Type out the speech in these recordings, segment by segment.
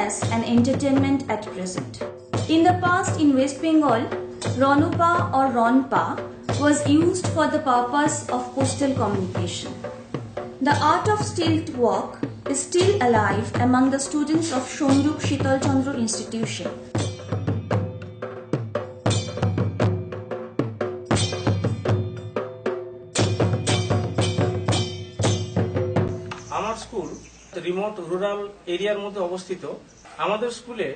as an entertainment at present. In the past in West Bengal, Ronopa or Ronpa was used for the purpose of postal communication. The art of stilt walk is still alive among the students of Shomrup Shital Chandra Institution. আমার school remote rural এরিয়ার মধ্যে অবস্থিত। আমাদের স্কুলে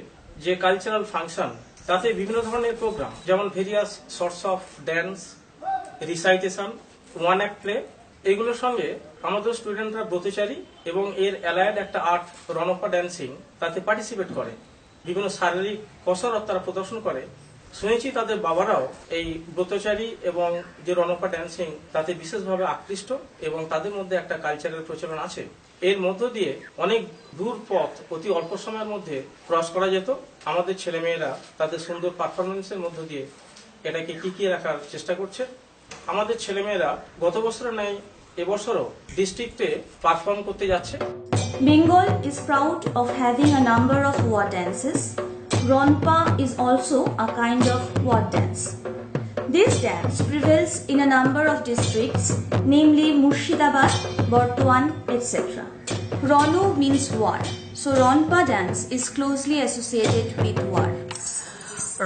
যে cultural function তাতে বিভিন্ন ধরনের প্রোগ্রাম যেমন various sorts of dance, recitation, one act play, এগুলোর সঙ্গে আমাদের স্টুডেন্টরা ব্রতচারী এবং এর অ্যালায়েড একটা আর্ট রনপা ড্যান্সিং তাতে পার্টিসিপেট করে। বিভিন্ন শারীরিক কসরত তারা প্রদর্শন করে। শুনেছি তাদের বাবারাও এই ব্রতচারী এবং যে রনপা ড্যান্সিং তাতে বিশেষভাবে আকৃষ্ট এবং তাদের মধ্যে একটা কালচারের প্রচলন আছে। এর মধ্য দিয়ে অনেক দূর পথ অতি অল্প সময়ের মধ্যে ক্রস করা যেত। আমাদের ছেলেমেয়েরা তাদের সুন্দর পারফরমেন্সের মধ্য দিয়ে এটাকে টিকিয়ে রাখার চেষ্টা করছে। আমাদের ছেলেমেয়েরা গত বছরের ন্যায় এবছরও ডিস্ট্রিক্টে পারফর্ম করতে যাচ্ছে। Bengal is proud of having a number of ward dances. Ronpa is also a kind of ward dance. This dance prevails in a number of districts, namely Murshidabad, Burdwan, etc. Ronu means ward, so Ronpa dance is closely associated with ward.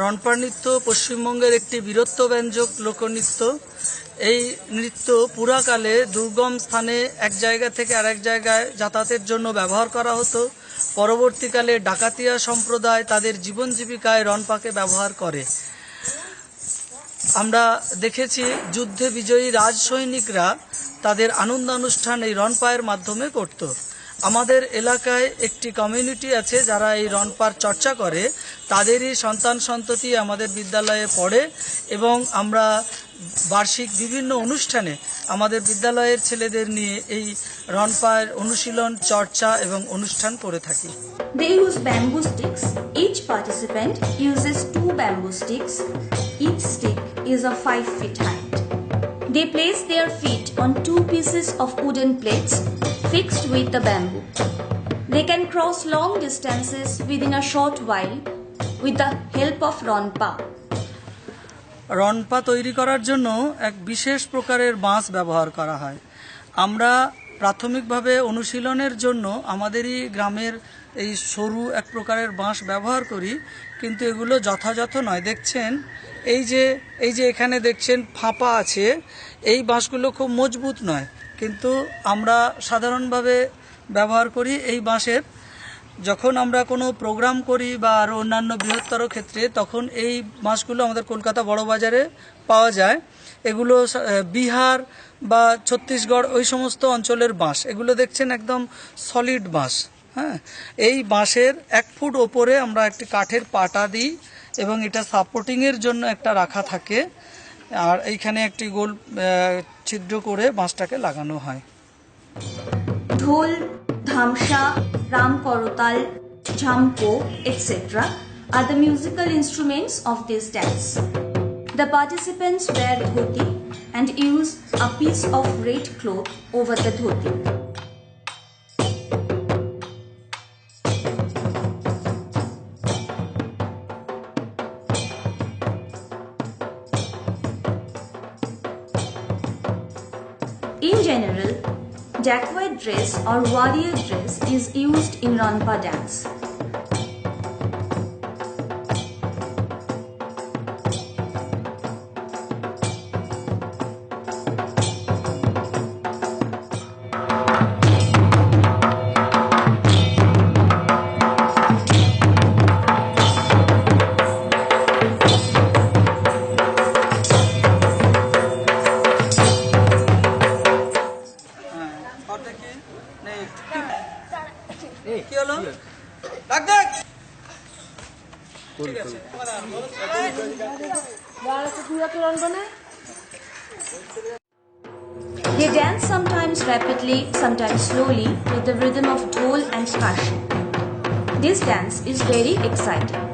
রনপা নৃত্য পশ্চিমবঙ্গের একটি বীরত্বব্যঞ্জক লোকনৃত্য। এই নৃত্য পুরাকালে দুর্গম স্থানে এক জায়গা থেকে আরেক জায়গায় যাতায়াতের জন্য ব্যবহার করা হতো। পরবর্তীকালে ডাকাতিয়া সম্প্রদায় তাদের জীবন জীবিকায় রনপাকে ব্যবহার করে। আমরা দেখেছি যুদ্ধে বিজয়ী রাজসৈনিকরা তাদের আনন্দানুষ্ঠান এই রনপায়ের মাধ্যমে করত। আমাদের এলাকায় একটি কমিউনিটি আছে যারা এই রনপার চর্চা করে, তাদেরই সন্তান সন্ততি আমাদের বিদ্যালয়ে পড়ে এবং আমরা বার্ষিক বিভিন্ন অনুষ্ঠানে আমাদের বিদ্যালয়ের ছেলেদের নিয়ে এই রনপায়ের অনুশীলন, চর্চা এবং অনুষ্ঠান করে থাকি। They use bamboo sticks. Each participant uses 2 bamboo sticks. Each stick is of 5 feet height. They place their feet on 2 pieces of wooden plates fixed with the bamboo. They can cross long distances within a short while with the help of Ronpa. রনপা তৈরি করার জন্য এক বিশেষ প্রকারের বাঁশ ব্যবহার করা হয়। আমরা প্রাথমিকভাবে অনুশীলনের জন্য আমাদেরই গ্রামের এই সরু এক প্রকারের বাঁশ ব্যবহার করি, কিন্তু এগুলো যথাযথ নয়। দেখছেন এই যে এখানে দেখছেন ফাঁপা আছে, এই বাঁশগুলো খুব মজবুত নয়, কিন্তু আমরা সাধারণভাবে ব্যবহার করি এই বাঁশের। যখন আমরা কোনো প্রোগ্রাম করি বা আরও অন্যান্য বৃহত্তর ক্ষেত্রে, তখন এই বাঁশগুলো আমাদের কলকাতা বড় বাজারে পাওয়া যায়। এগুলো বিহার বা ছত্তিশগড় ওই সমস্ত অঞ্চলের বাঁশ। এগুলো দেখছেন একদম সলিড বাঁশ। হ্যাঁ, এই বাঁশের 1 ফুট ওপরে আমরা একটি কাঠের পাটা দিই এবং এটা সাপোর্টিংয়ের জন্য একটা রাখা থাকে, আর এইখানে একটি গোল ছিদ্র করে বাঁশটাকে লাগানো হয়। Dhol, dhamsha, ram korotal, jhampo, etc. are the musical instruments of this dance. The participants wear dhoti and use a piece of red cloth over the dhoti. In general, dacoit dress or warrior dress is used in Ronpa dance. কি হলো? ডাক দেখ। They dance sometimes rapidly, sometimes slowly with the rhythm of dhol and karshi. This dance is very exciting.